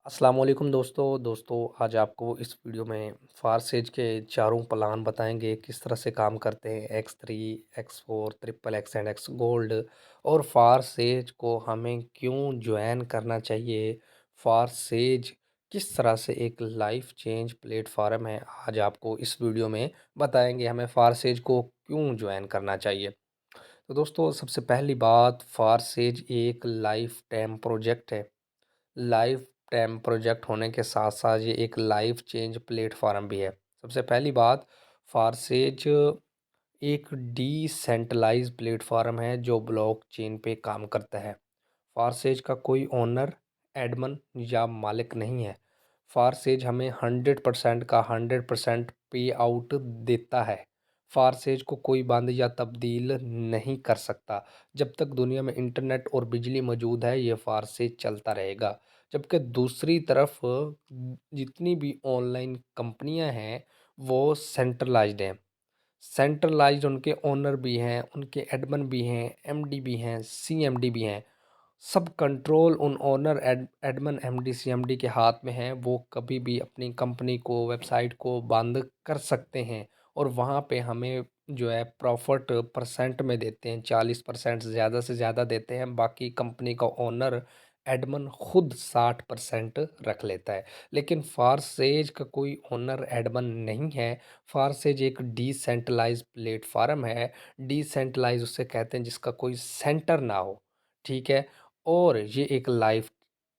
अस्सलाम वालेकुम दोस्तों आज आपको इस वीडियो में फारसेज के चारों प्लान बताएंगे किस तरह से काम करते हैं X3 X4 triple x and x gold. और फारसेज को हमें क्यों ज्वाइन करना चाहिए। फारसेज किस तरह से एक लाइफ चेंज प्लेटफॉर्म है, आज आपको इस वीडियो में बताएंगे हमें फारसेज को क्यों ज्वाइन करना चाहिए। तो दोस्तों सबसे पहली बात, फारसेज एक लाइफ टाइम प्रोजेक्ट है। लाइफ टाइम प्रोजेक्ट होने के साथ साथ ये एक लाइफ चेंज प्लेटफॉर्म भी है। सबसे पहली बात, फारसेज एक डिसेंट्रलाइज प्लेटफॉर्म है जो ब्लॉकचेन पे काम करता है। फारसेज का कोई ओनर, एडमन या मालिक नहीं है। फारसेज हमें 100% का 100% पे आउट देता है। फारसेज को कोई बंद या तब्दील नहीं कर सकता। जब तक दुनिया में इंटरनेट और बिजली मौजूद है ये फारसेज चलता रहेगा। जबकि दूसरी तरफ जितनी भी ऑनलाइन कंपनियां हैं वो सेंट्रलाइज्ड हैं। सेंट्रलाइज्ड उनके ओनर भी हैं, उनके एडमिन भी हैं, एमडी भी हैं, सीएमडी भी हैं। सब कंट्रोल उन ओनर एडमिन एमडी सीएमडी के हाथ में है। वो कभी भी अपनी कंपनी को, वेबसाइट को बंद कर सकते हैं। और वहाँ पे हमें जो है प्रॉफिट परसेंट में देते हैं, 40% ज़्यादा से ज़्यादा देते हैं। बाकी कंपनी का ओनर एडमिन खुद 60% रख लेता है। लेकिन फारसेज का कोई ओनर एडमिन नहीं है। फारसेज एक डिसेंट्रलाइज प्लेटफार्म है। डिसेंट्रलाइज उससे कहते हैं जिसका कोई सेंटर ना हो। ठीक है। और ये एक लाइफ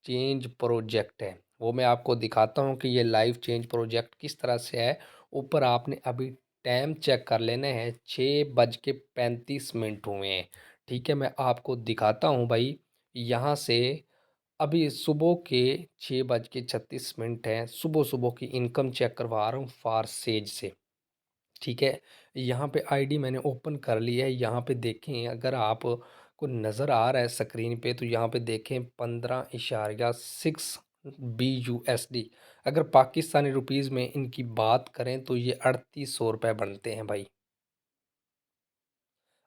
चेंज प्रोजेक्ट है। वो मैं आपको दिखाता हूँ कि ये लाइफ चेंज प्रोजेक्ट किस तरह से है। ऊपर आपने अभी टाइम चेक कर लेना है, 6:35 हुए हैं। ठीक है, मैं आपको दिखाता हूँ भाई। यहाँ से अभी सुबह के 6:36 हैं। सुबह सुबह की इनकम चेक करवा रहा हूँ फारसेज से। ठीक है, यहाँ पे आईडी मैंने ओपन कर ली है। यहाँ पे देखें, अगर आप को नज़र आ रहा है स्क्रीन पे, तो यहाँ पे देखें 15.6 BUSD। अगर पाकिस्तानी रुपीज़ में इनकी बात करें तो ये 3800 रुपये बनते हैं भाई।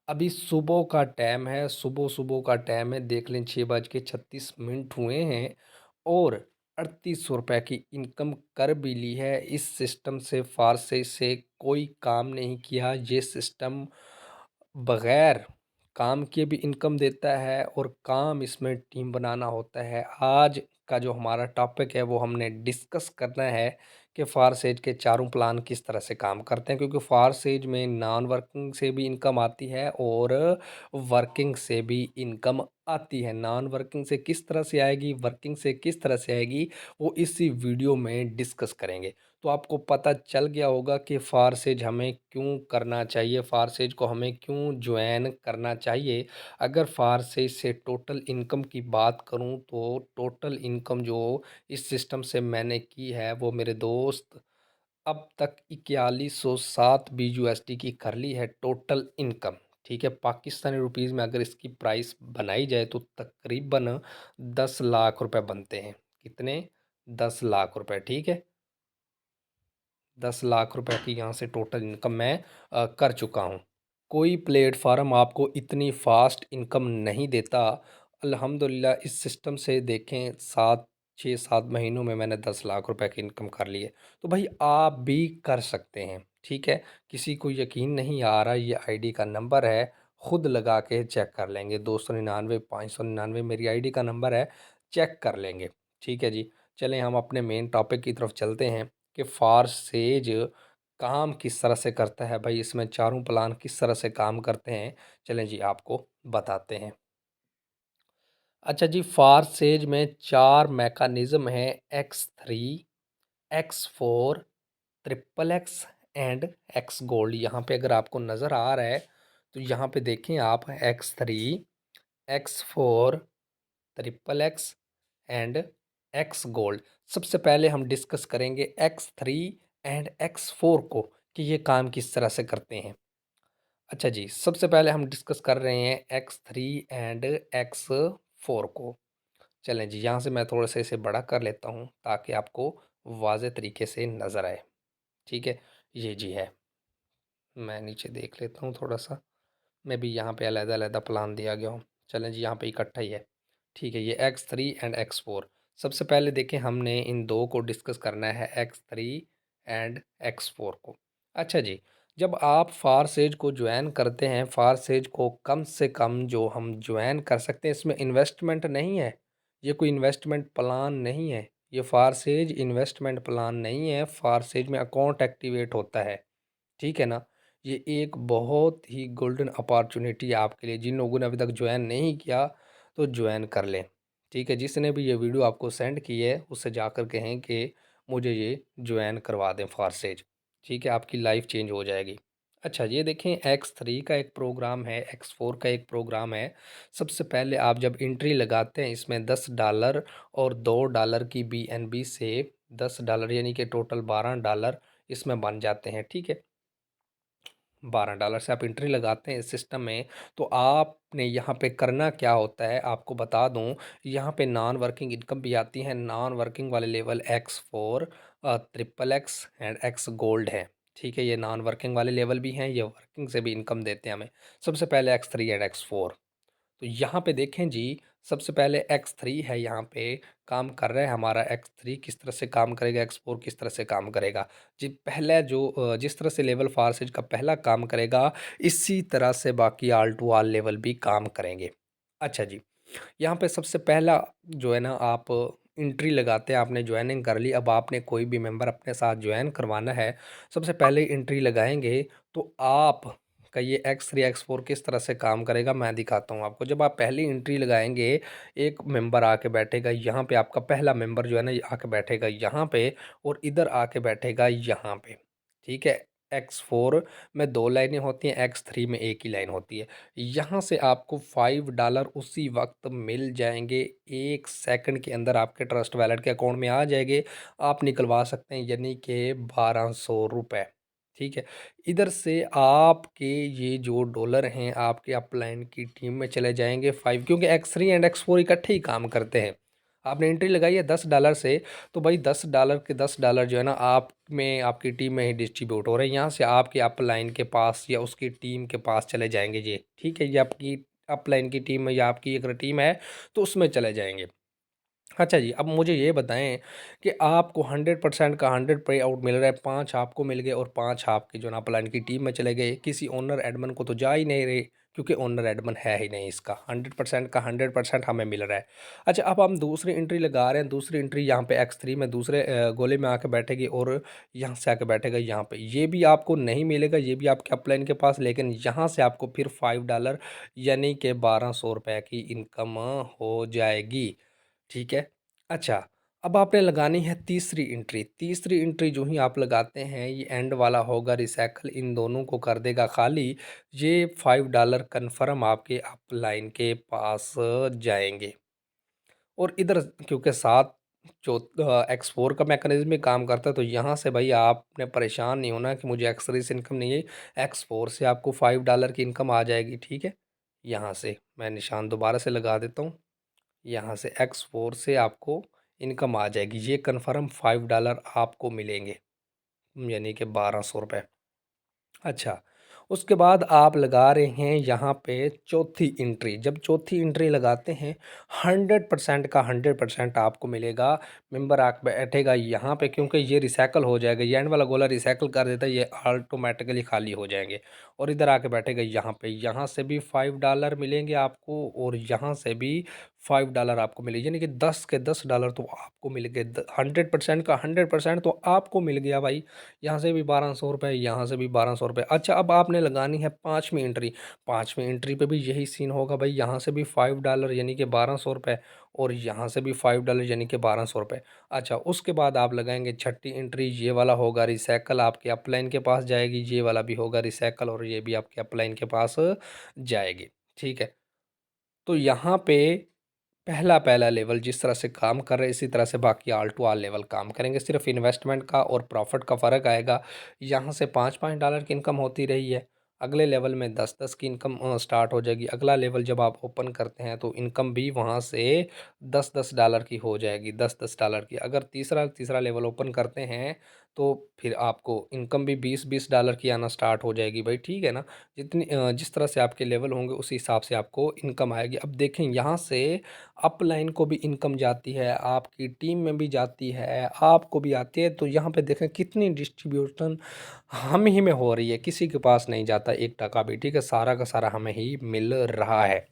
अभी सुबह का टाइम है, सुबह सुबह का टाइम है, देख लें 6:36 हुए हैं। और 3800 रुपये की इनकम कर भी ली है। इस सिस्टम से फारसे से कोई काम नहीं किया। ये सिस्टम बग़ैर काम के भी इनकम देता है और काम इसमें टीम बनाना होता है। आज का जो हमारा टॉपिक है वो हमने डिस्कस करना है कि फारसेज के चारों प्लान किस तरह से काम करते हैं। क्योंकि फारसेज में नॉन वर्किंग से भी इनकम आती है और वर्किंग से भी इनकम आती है। नॉन वर्किंग से किस तरह से आएगी, वर्किंग से किस तरह से आएगी, वो इसी वीडियो में डिस्कस करेंगे। तो आपको पता चल गया होगा कि फारसेज हमें क्यों करना चाहिए, फारसेज को हमें क्यों ज्वाइन करना चाहिए। अगर फारसेज से टोटल इनकम की बात करूं तो टोटल इनकम जो इस सिस्टम से मैंने की है वो मेरे दोस्त अब तक 4107 BUSD की कर ली है टोटल इनकम। ठीक है, पाकिस्तानी रुपीज़ में अगर इसकी प्राइस बनाई जाए तो तकरीबन 10 लाख रुपए बनते हैं। कितने? 10 लाख रुपए। ठीक है, 10 लाख रुपए की यहाँ से टोटल इनकम मैं कर चुका हूँ। कोई प्लेटफार्म आपको इतनी फास्ट इनकम नहीं देता। अल्हम्दुलिल्लाह इस सिस्टम से देखें 6-7 महीनों में मैंने 10 लाख रुपए की इनकम कर ली है। तो भाई आप भी कर सकते हैं। ठीक है, किसी को यकीन नहीं आ रहा, ये आईडी का नंबर है, खुद लगा के चेक कर लेंगे। 299 599 मेरी आईडी का नंबर है, चेक कर लेंगे। ठीक है जी, चलें हम अपने मेन टॉपिक की तरफ चलते हैं कि फारसेज काम किस तरह से करता है भाई, इसमें चारों प्लान किस तरह से काम करते हैं। चलें जी आपको बताते हैं। अच्छा जी, फारसेज में 4 मैकानिज़्म हैं, X3 X4 triple x and x gold. यहाँ पे अगर आपको नज़र आ रहा है तो यहाँ पे देखें आप, X3 X4 triple x and x gold. सबसे पहले हम डिस्कस करेंगे X3 एंड X4 को कि ये काम किस तरह से करते हैं। अच्छा जी, सबसे पहले हम डिस्कस कर रहे हैं X3 एंड X4 को। चलें जी, यहाँ से मैं थोड़ा सा इसे बड़ा कर लेता हूँ ताकि आपको वाज़े तरीके से नज़र आए। ठीक है, ये जी है। मैं नीचे देख लेता हूँ थोड़ा सा, मैं भी यहाँ पे अलग-अलग प्लान दिया गया हूँ। चलें जी, यहाँ पे इकट्ठा ही है। ठीक है, ये X3 एंड X4। सबसे पहले देखिए हमने इन दो को डिस्कस करना है, X3 एंड X4 को। अच्छा जी, जब आप फारसेज को ज्वाइन करते हैं, फारसेज को कम से कम जो हम ज्वाइन कर सकते हैं, इसमें इन्वेस्टमेंट नहीं है, ये कोई इन्वेस्टमेंट प्लान नहीं है, ये फारसेज इन्वेस्टमेंट प्लान नहीं है। फारसेज में अकाउंट एक्टिवेट होता है, ठीक है ना। ये एक बहुत ही गोल्डन अपॉर्चुनिटी है आपके लिए, जिन लोगों ने अभी तक ज्वाइन नहीं किया तो ज्वाइन कर लें, ठीक है। जिसने भी ये वीडियो आपको सेंड की है उससे जाकर कहें कि मुझे ये ज्वाइन करवा दें फारसेज, ठीक है, आपकी लाइफ चेंज हो जाएगी। अच्छा, ये देखें, X3 का एक प्रोग्राम है, X4 का एक प्रोग्राम है। सबसे पहले आप जब एंट्री लगाते हैं इसमें $10 और $2 की BNB से $10 यानी कि टोटल $12 इसमें बन जाते हैं, ठीक है। $12 से आप एंट्री लगाते हैं इस सिस्टम में। तो आपने यहाँ पे करना क्या होता है आपको बता दूँ, यहाँ पे नॉन वर्किंग इनकम भी आती है। नॉन वर्किंग वाले level X4, triple x and x gold है, ठीक है। ये नॉन वर्किंग वाले लेवल भी हैं, ये वर्किंग से भी इनकम देते हैं हमें। सबसे पहले X3 एंड X4। तो यहाँ पे देखें जी, सबसे पहले X3 है, यहाँ पे काम कर रहा है हमारा। X3 किस तरह से काम करेगा, X4 किस तरह से काम करेगा जी। पहला जो जिस तरह से लेवल फारसेज का पहला काम करेगा, इसी तरह से बाकी ऑल टू ऑल लेवल भी काम करेंगे। अच्छा जी, यहाँ पे सबसे पहला जो है ना, आप एंट्री लगाते हैं, आपने ज्वाइनिंग कर ली, अब आपने कोई भी मेंबर अपने साथ ज्वाइन करवाना है। सबसे पहले एंट्री लगाएंगे तो आप का ये X3 X4 किस तरह से काम करेगा मैं दिखाता हूँ आपको। जब आप पहली एंट्री लगाएंगे, एक मेंबर आके बैठेगा यहाँ पे, आपका पहला मेंबर जो है ना, ये आके बैठेगा यहाँ पे और इधर आके बैठेगा यहाँ पे, ठीक है। X4 में दो लाइनें होती हैं, X3 में एक ही लाइन होती है। यहाँ से आपको $5 उसी वक्त मिल जाएंगे, 1 सेकंड के अंदर आपके ट्रस्ट वैलेट के अकाउंट में आ जाएंगे। आप निकलवा सकते हैं, यानी कि 1200 रुपये, ठीक है। इधर से आपके ये जो डॉलर हैं आपके अपलाइन की टीम में चले जाएंगे 5, क्योंकि X3 एंड X4 इकट्ठे ही काम करते हैं। आपने एंट्री लगाई है $10 से, तो भाई $10 के $10 जो है ना, आप में आपकी टीम में ही डिस्ट्रीब्यूट हो रहे हैं। यहाँ से आपके अपलाइन के पास या उसकी टीम के पास चले जाएंगे ये, ठीक है। ये आपकी अपलाइन की टीम में या आपकी अगर टीम है तो उसमें चले जाएंगे। अच्छा जी, अब मुझे ये बताएं कि आपको 100% का 100 पे आउट मिल रहा है, 5 आपको मिल गए और 5 आपके जो ना प्लान की टीम में चले गए। किसी ओनर एडमन को तो जा ही नहीं रहे, क्योंकि ओनर एडमन है ही नहीं। इसका 100% का 100% हमें मिल रहा है। अच्छा, अब हम दूसरी एंट्री लगा रहे हैं। दूसरी एंट्री यहाँ पे X3 में दूसरे गोले में आके बैठेगी और यहाँ से आके बैठेगा यहाँ पे। ये भी आपको नहीं मिलेगा, ये भी आपके अपलाइन के पास, लेकिन यहाँ से आपको फिर $5 यानी कि 1200 रुपये की इनकम हो जाएगी, ठीक है। अच्छा, अब आपने लगानी है तीसरी एंट्री। तीसरी एंट्री जो ही आप लगाते हैं, ये एंड वाला होगा रिसाइकल, इन दोनों को कर देगा खाली। ये $5 कन्फर्म आपके अपलाइन के पास जाएंगे। और इधर क्योंकि साथ जो X4 का मैकेनिज्म भी काम करता है, तो यहाँ से भाई आपने परेशान नहीं होना कि मुझे X3 से इनकम नहीं है। X4 से आपको $5 की इनकम आ जाएगी, ठीक है। यहाँ से मैं निशान दोबारा से लगा देता हूँ। यहाँ से X4 से आपको इनकम आ जाएगी, ये कन्फर्म $5 आपको मिलेंगे, यानी कि 1200 रुपये। अच्छा, उसके बाद आप लगा रहे हैं यहाँ पे चौथी एंट्री। जब चौथी एंट्री लगाते हैं, 100% का 100% आपको मिलेगा। मेंबर आके बैठेगा यहाँ पे, क्योंकि ये रिसाइकल हो जाएगा, ये एंड वाला गोला रिसाइकल कर देता है, ये ऑटोमेटिकली खाली हो जाएंगे। और इधर आके बैठेगा यहाँ पे, यहाँ से भी $5 मिलेंगे आपको और यहाँ से भी $5 आपको मिलेंगे, यानी कि 10 के $10 तो आपको मिल गए। 100% का 100% तो आपको मिल गया भाई। यहाँ से भी 1200 रुपये, यहाँ से भी 1200 रुपये। अच्छा, अब आपने लगानी है पाँचवीं एंट्री। पाँचवीं एंट्री पे भी यही सीन होगा भाई, यहाँ से भी $5 यानी कि 1200 रुपये और यहाँ से भी $5 यानी कि 1200 रुपये। अच्छा, उसके बाद आप लगाएंगे छठी एंट्री। ये वाला होगा रिसाइकल, आपके अपलाइन के पास जाएगी। ये वाला भी होगा रिसाइकल और ये भी आपके अपलाइन के पास जाएगी, ठीक है। तो यहाँ पे पहला पहला लेवल जिस तरह से काम कर रहे हैं, इसी तरह से बाकी ऑल टू ऑल लेवल काम करेंगे। सिर्फ इन्वेस्टमेंट का और प्रॉफिट का फ़र्क आएगा। यहाँ से $5-5 की इनकम होती रही है, अगले लेवल में 10-10 की इनकम स्टार्ट हो जाएगी। अगला लेवल जब आप ओपन करते हैं तो इनकम भी वहाँ से $10-10 की हो जाएगी, $10-10 की। अगर तीसरा तीसरा लेवल ओपन करते हैं तो फिर आपको इनकम भी $20-20 की आना स्टार्ट हो जाएगी भाई, ठीक है ना। जिस तरह से आपके लेवल होंगे उसी हिसाब से आपको इनकम आएगी। अब देखें यहाँ से अपलाइन को भी इनकम जाती है, आपकी टीम में भी जाती है, आपको भी आती है। तो यहाँ पे देखें कितनी डिस्ट्रीब्यूशन हम ही में हो रही है, किसी के पास नहीं जाता 1 टका भी, ठीक है, सारा का सारा हमें ही मिल रहा है।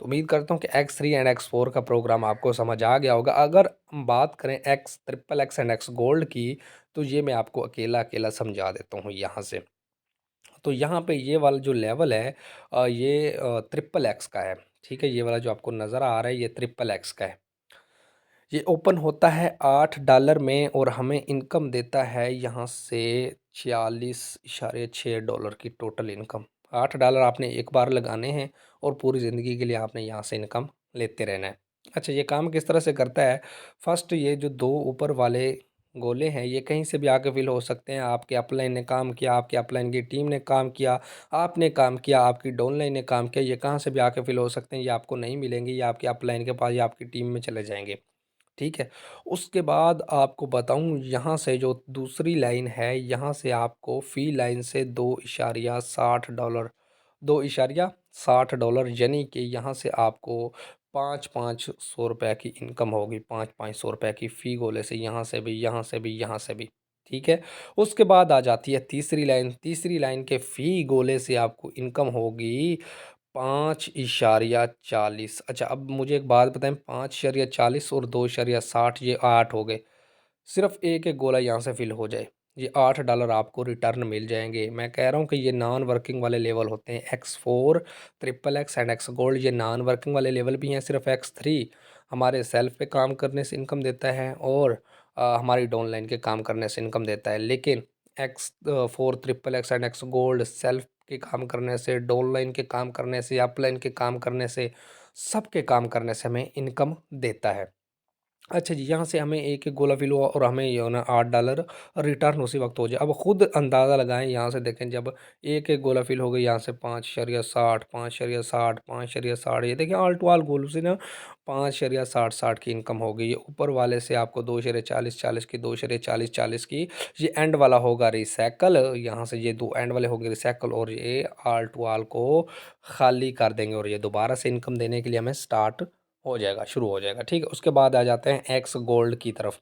तो उम्मीद करता हूँ कि X3 एंड X4 का प्रोग्राम आपको समझ आ गया होगा। अगर हम बात करें x triple x and x gold की, तो ये मैं आपको अकेला अकेला समझा देता हूँ यहाँ से। तो यहाँ पे ये वाला जो लेवल है ये ट्रिपल एक्स का है, ठीक है। ये वाला जो आपको नज़र आ रहा है ये ट्रिपल एक्स का है। ये ओपन होता है $8 में और हमें इनकम देता है यहाँ से 46.6 डॉलर की टोटल इनकम। $8 आपने एक बार लगाने हैं और पूरी ज़िंदगी के लिए आपने यहाँ से इनकम लेते रहना है। अच्छा, ये काम किस तरह से करता है? फर्स्ट, ये जो दो ऊपर वाले गोले हैं ये कहीं से भी आके फिल हो सकते हैं। आपके अपलाइन ने काम किया, आपके अपलाइन की टीम ने काम किया, आपने काम किया, आपकी डाउनलाइन ने काम किया, ये कहाँ से भी आके फिल हो सकते हैं। ये आपको नहीं मिलेंगे, ये आपके अपलाइन के पास या आपकी टीम में चले जाएंगे, ठीक है। उसके बाद आपको बताऊं, यहाँ से जो दूसरी लाइन है यहाँ से आपको फ़ी लाइन से 2.60 डॉलर यानी कि यहाँ से आपको 5-5 सौ रुपये की इनकम होगी। 5-5 सौ रुपये की फ़ी गोले से, यहाँ से भी, यहाँ से भी, यहाँ से भी, ठीक है। उसके बाद आ जाती है तीसरी लाइन। तीसरी लाइन के फ़ी गोले से आपको इनकम होगी 5.40। अच्छा, अब मुझे एक बात बताएं, 5.40 और 2.60 ये 8 हो गए। सिर्फ एक एक गोला यहाँ से फिल हो जाए, ये $8 आपको रिटर्न मिल जाएंगे। मैं कह रहा हूँ कि ये नॉन वर्किंग वाले लेवल होते हैं। X4 triple x and x gold ये नॉन वर्किंग वाले लेवल भी हैं। सिर्फ X3 हमारे सेल्फ पे काम करने से इनकम देता है और हमारी डाउनलाइन के काम करने से इनकम देता है। लेकिन X4 triple x and x gold self के काम करने से, डाउनलाइन के काम करने से, अपलाइन के काम करने से, सबके काम करने से हमें इनकम देता है। अच्छा जी, यहाँ से हमें एक एक गोला फिल हुआ और हमें ये होना $8 रिटर्न उसी वक्त हो जाए। अब खुद अंदाज़ा लगाएं, यहाँ से देखें, जब एक एक गोला फिल हो गई यहाँ से 5.60 5.60 5.60, ये देखिए आल टू आल गोल से ना 5.60 की इनकम हो गई। ये ऊपर वाले से आपको 2.40 की, 2.40 की, ये एंड वाला होगा रिसाइकल। यहाँ से ये दो एंड वाले होंगे रिसाइकल और ये आल टू आल को खाली कर देंगे और ये दोबारा से इनकम देने के लिए हमें स्टार्ट हो जाएगा, शुरू हो जाएगा, ठीक है। उसके बाद आ जाते हैं एक्स गोल्ड की तरफ।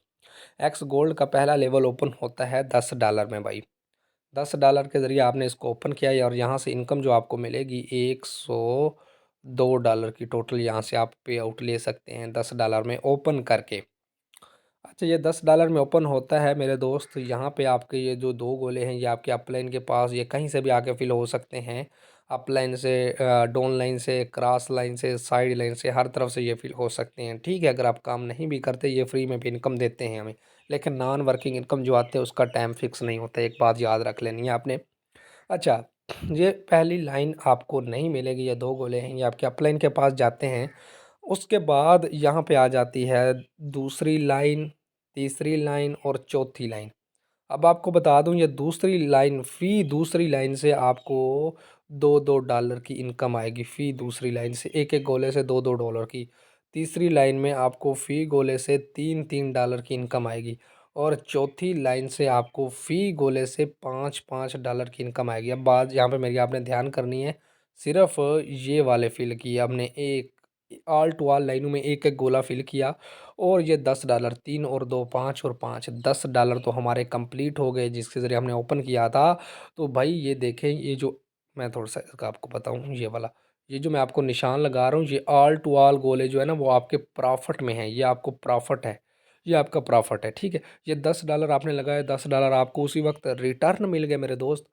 एक्स गोल्ड का पहला लेवल ओपन होता है $10 में भाई। $10 के ज़रिए आपने इसको ओपन किया है और यहाँ से इनकम जो आपको मिलेगी $102 की टोटल यहाँ से आप पे आउट ले सकते हैं $10 में ओपन करके। अच्छा, ये $10 में ओपन होता है मेरे दोस्त। यहाँ पे आपके ये जो दो गोले हैं ये आपके अपलाइन के पास, ये कहीं से भी आके फिल हो सकते हैं। अपलाइन से, डाउन लाइन से, क्रॉस लाइन से, साइड लाइन से, हर तरफ से ये फिल हो सकते हैं, ठीक है। अगर आप काम नहीं भी करते, ये फ्री में भी इनकम देते हैं हमें। लेकिन नॉन वर्किंग इनकम जो आते हैं उसका टाइम फिक्स नहीं होता, एक बात याद रख लेनी है आपने। अच्छा, ये पहली लाइन आपको नहीं मिलेगी, ये दो गोले हैं, ये आपके अपलाइन के पास जाते हैं। उसके बाद यहाँ पे आ जाती है दूसरी लाइन, तीसरी लाइन और चौथी लाइन। अब आपको बता दूं, ये दूसरी लाइन, फ़ी दूसरी लाइन से आपको $2-2 की इनकम आएगी। फ़ी दूसरी लाइन से एक एक गोले से $2-2 की। तीसरी लाइन में आपको फ़ी गोले से $3-3 की इनकम आएगी और चौथी लाइन से आपको फ़ी गोले से $5-5 की इनकम आएगी। अब बात यहाँ पे मेरी आपने ध्यान करनी है, सिर्फ ये वाले फिल किए हमने, एक ऑल टू ऑल लाइनों में एक एक गोला फिल किया और ये $10, 3 और 2 5 और 5 $10 तो हमारे कंप्लीट हो गए जिसके ज़रिए हमने ओपन किया था। तो भाई ये देखें, ये जो मैं थोड़ा सा इसका आपको बताऊं, ये वाला, ये जो मैं आपको निशान लगा रहा हूँ, ये ऑल टू ऑल गोले जो है ना वो आपके प्रॉफिट में है। ये आपको प्रॉफिट है, ये आपका प्रॉफिट है, ठीक है। ये $10 आपने लगाया, $10 आपको उसी वक्त रिटर्न मिल गए मेरे दोस्त,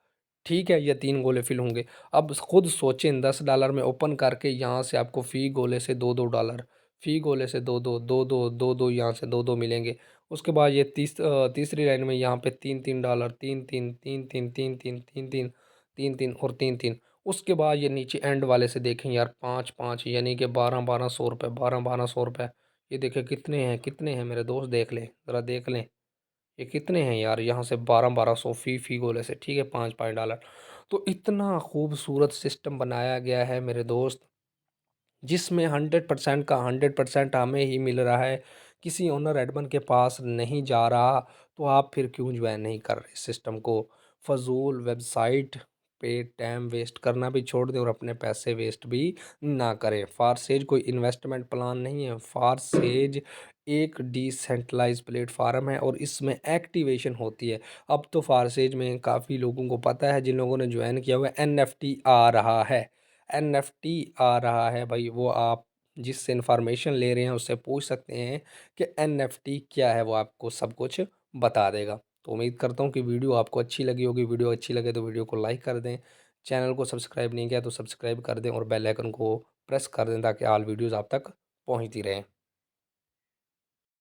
ठीक है। ये 3 गोले फिल होंगे। अब खुद सोचें, $10 में ओपन करके यहाँ से आपको फ़ी गोले से $2-2, फ़ी गोले से दो दो यहाँ से दो दो मिलेंगे। उसके बाद ये तीसरी लाइन में यहाँ पे $3-3, 3-3 3-3 3-3 3-3 3-3 और 3-3। उसके बाद ये नीचे एंड वाले से देखें यार, 5-5 यानी कि 12-12 सौ रुपये, 12-12 सौ रुपये। ये देखें कितने हैं, कितने हैं मेरे दोस्त, देख लें ज़रा, देख लें ये कितने हैं यार। यहाँ से 12-12 सौ फ़ी गोले से, ठीक है, $5-5। तो इतना खूबसूरत सिस्टम बनाया गया है मेरे दोस्त, जिसमें 100% का 100% हमें ही मिल रहा है, किसी ओनर एडमिन के पास नहीं जा रहा। तो आप फिर क्यों ज्वाइन नहीं कर रहे इस सिस्टम को? फ़ज़ूल वेबसाइट पे टाइम वेस्ट करना भी छोड़ दें और अपने पैसे वेस्ट भी ना करें। फारसेज कोई इन्वेस्टमेंट प्लान नहीं है। फारसेज एक डिसेंट्रलाइज्ड प्लेटफ़ॉर्म है और इसमें एक्टिवेशन होती है। अब तो फारसेज में काफ़ी लोगों को पता है, जिन लोगों ने ज्वाइन किया हुआ है, एनएफटी आ रहा है। एनएफटी आ रहा है भाई, वो आप जिससे इन्फॉर्मेशन ले रहे हैं उससे पूछ सकते हैं कि एनएफटी क्या है, वो आपको सब कुछ बता देगा। तो उम्मीद करता हूँ कि वीडियो आपको अच्छी लगी होगी। वीडियो अच्छी लगे तो वीडियो को लाइक कर दें, चैनल को सब्सक्राइब नहीं किया तो सब्सक्राइब कर दें और बेल आइकन को प्रेस कर दें ताकि ऑल वीडियोज़ आप तक पहुँचती रहें।